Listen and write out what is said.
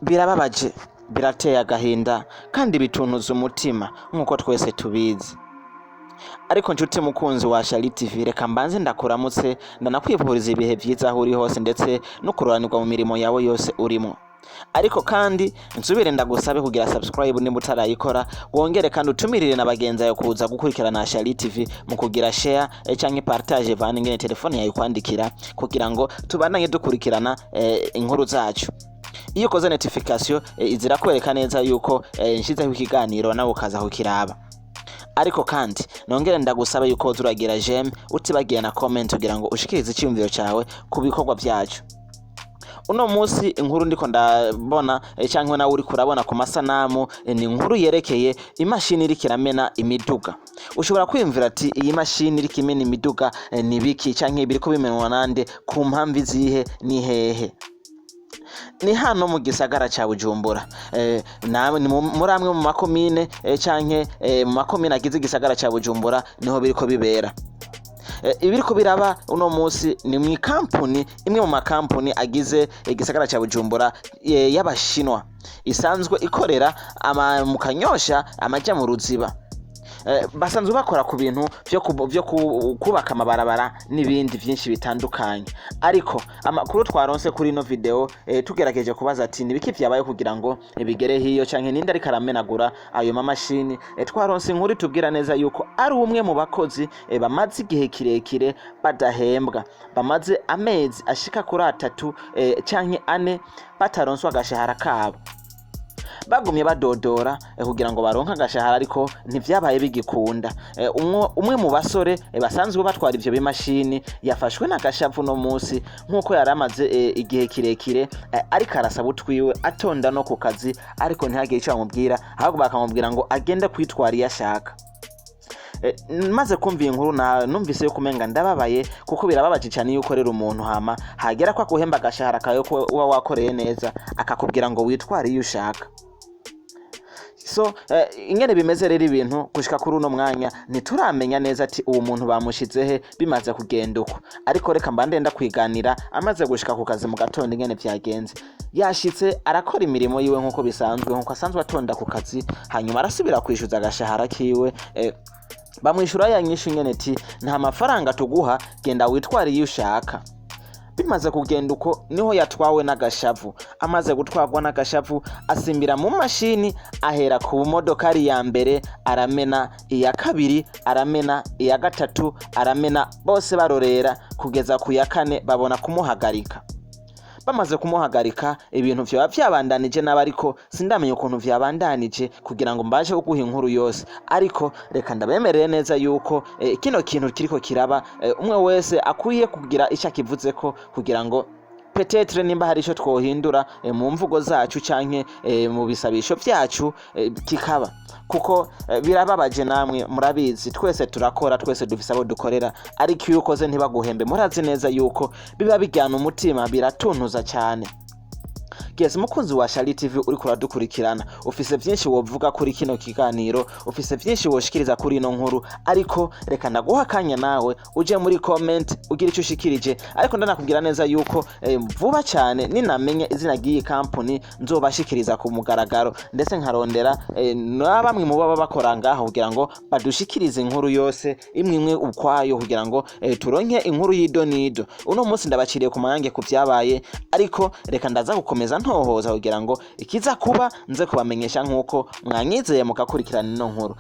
birababaje, birateye agahinda kandi bituntuza umutima nk'uko twese tubizi. Ariko nshuti mukunzi wa Shali TV, reka mbanze ndakuramutse ndanakwifuriza ibihe byiza aho uri hose ndetse no kuroranirwa mu mirimo yawe yose urimo. Ariko kandi nsubire ndagusabe kugira subscribe nimba utarayikora, wongere kandi utumirire na bagenzi yawe kuza gukurikirana Shali TV mu kugira share canke partage vana ngene telefone yawe kwandikira kugira ngo tubananye dukurikirana inkuru zacu. Iyo koze notification izira kwereka neza yuko nshizeho ikiganiro nawe ukaza kukiraba. Ariko kandi nongere ndagusaba yuko uzuragira j'aime utibagiye na comment kugira ngo ushikirize icyumviro cyawe ku bikorwa byacu. Uno munsi inkuru ndiko ndabona cyangwa nawe uri kurabona ku masanamu ni inkuru yerekeye imashini iri kiramena imiduga. Ushobora kwiyumvira ati iyi mashini iri kimena imiduga ni biki cyangwa biriko bimenwa nande, ku mpamvu zihe ni hehe? Ni hano mu gisagara ca Bujumbura, nawe ni muri amwe mu makomine canke mu makomine agize igisagara ca Bujumbura niho biriko bibera. Ibiriko biraba uno munsi ni mu kampuni, imwe mu makampuni agize igisagara ca Bujumbura y'abachinois isanzwe ikorera mu Kanyosha amaja mu Ruziba. Basanzwe bakora ku bintu byo kubaka amabarabara n'ibindi byinshi bitandukanye. Ariko amakuru twaronse kuri ino video tugerageje kubaza ati nibiki byabaye kugira ngo bigere hiyo canke ninde ari karamenagura ayo mamashini. Twaronse inkuru tubwira neza yuko ari umwe mu bakozi bamaze igihe kirekire badahembwa, bamaze amezi ashika kuri 3 canke 4 bataronswa agashahara kabo. Bagumye badodora kugira ngo baronka agashahara ariko ntivyabaye bigikunda. Umwe mu basore basanzwe batwara ivyo bimashini yafashwe n'agashavu no munsi nkuko yaramaze igihe kirekire ariko arasaba utwiwe atonda no ku kazi, ariko ntihagire icyo bamubwira ahubwo bakamubwira ngo agende kwitwara iyo ashaka. Maze kumva inkuru numvise yuko umenga ndababaye kuko birababaje cyane yuko rero umuntu hama hagera kwa kuhemba agashahara kayo ko uba wakoreye neza akakubwira ngo witware iyo ushaka. So ingene bimeze rero ibintu gushika kuri uno mwanya ntituramenya neza ati uwo muntu bamushizehe bimaze kugenda uko. Ariko reka mbande ndakwiganira amaze gushika ku kazi mu gatondo ingene byagenze. Yashitse arakora imirimo yiwe nkuko bisanzwe, nkuko asanzwe atonda ku kazi, hanyuma arasubira kwishyuza agashahara kiwe. Bamwishura yanyisha ingene ati nta mafaranga tuguha, genda witware iyo ushaka. Bimaze kugenda uko niho yatwawe n'agashavu. Amaze gutwarwa n'agashavu asimbira mu mashini, ahera ku modokari ya mbere aramena, iya kabiri aramena, iya gatatu aramena, bose barorera kugeza ku ya 4 babona kumuhagarika. Bamaze kumuhagarika ibintu vyo byabandanije n'abariko sindamenye ukuntu vyabandanije kugira ngo mbaje kuguha inkuru yose. Ariko reka ndabemerere neza yuko kino kintu kiriko kiraba umwe wese akwiye kugira icyo akivuze ko kugira ngo peut-être nimba hari ico twohindura mu mvugo zacu canke mu bisabisho vyacu kikaba. Kuko birababaje, namwe murabizi twese turakora, twese dufise abo dukorera, ariko iyo ukoze ntibaguhembe murazi neza yuko biba bijyana umutima, biratuntuza cyane. Yes, mukunzi wa Shali TV uri kuradukurikirana, ufise byinshi wovuga kuri kino kiganiro, ufise byinshi woshikiriza kuri ino nkuru, ariko reka ndaguha kanya nawe uje muri comment ugira icyo ushikirije. Ariko ndanakubwira neza yuko vuba cyane ninamenye izina ry'iyi company nzobashikiriza ku mugaragaro, ndetse nkarondera bamwe mu baba bakora ngaho kugira ngo badushikirize inkuru yose imwe ukwayo kugira ngo turonke inkuru y'idonido. Uno munsi ndabaciriye ku mayange ku byabaye, ariko reka ndaza gukomeza ntohoza kugira ngo ikiza kuba nze kubamenyesha nkuko mwanyizeye mukakurikirana ino nkuru.